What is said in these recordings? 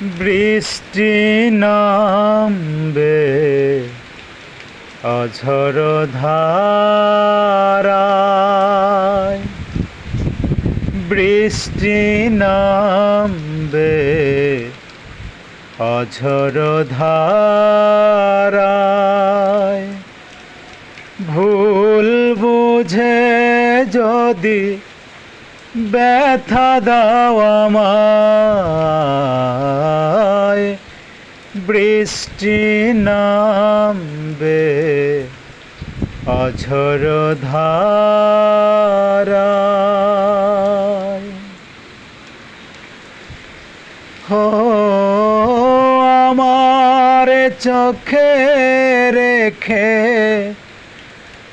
বৃষ্টি নামবে অঝর ধারায়, বৃষ্টি নামবে অঝর ধারায়। ভুল বুঝে যদি ব্যথা দাও আমায়, বৃষ্টি নামবে অঝর ধারায়। হো আমার চোখে রেখে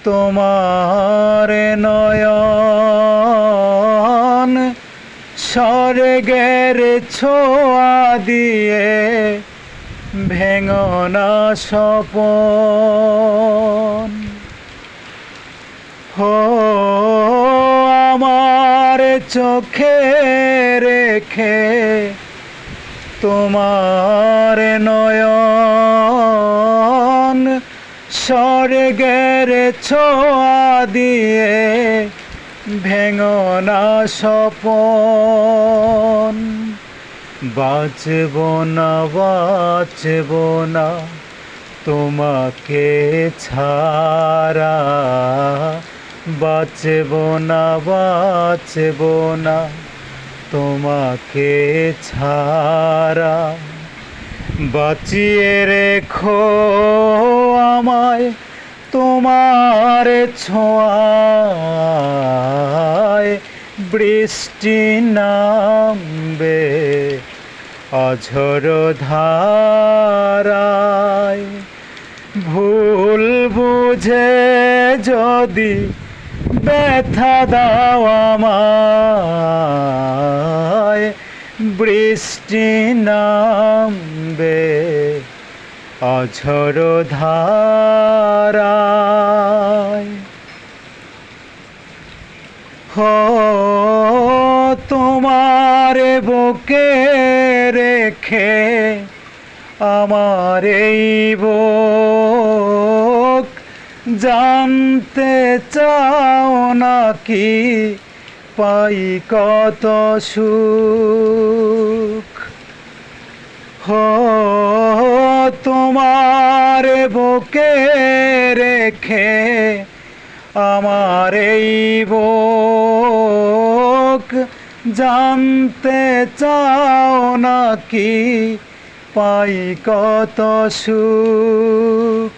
তোমার নয়ন, স্বর্গের ছোঁয়া দিয়ে ভেঙো না স্বপন। হো আমার চোখে রেখে তোমার নয়ন, স্বর্গের ছোঁয়া দিয়ে ভেঙো না স্বপন। বাঁচব না বাঁচব না তোমাকে ছাড়া, বাঁচব না বাঁচব না তোমাকে ছাড়া। বাঁচিয়ে রেখো আমায় তোমার ছোঁয়ায়, বৃষ্টি নামবে অঝর ধারায়। ভুল বুঝে যদি ব্যথা দাও আমায়, বৃষ্টি নামবে অঝর ধারায়। হো তোমার বুকে রেখে আমার এই বুক, জানতে চাও নাকি পাই কত সুখ। হো তোমার বুকে রেখে আমার এই বুক, জানতে চাও নাকি পাই কত সুখ।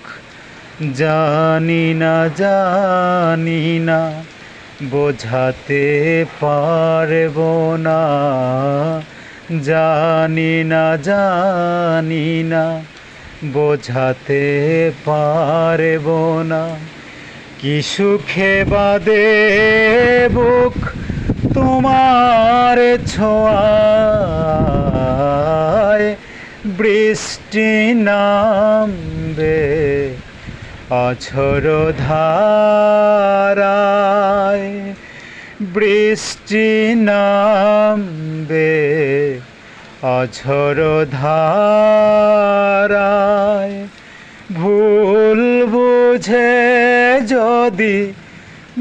জানি না জানি না বোঝাতে পারব না, জানি না জানি না বোঝাতে পারব না। কি সুখে বাদে বুক তোমার ছোঁয়ায়, বৃষ্টি নামবে অঝর ধারায়, বৃষ্টি নামবে অঝর ধারায়। ভুল বুঝে যদি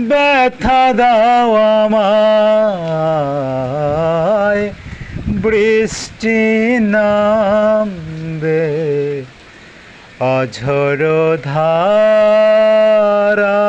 ব্যথা দাও আমায়, বৃষ্টি নামবে অঝর ধারা।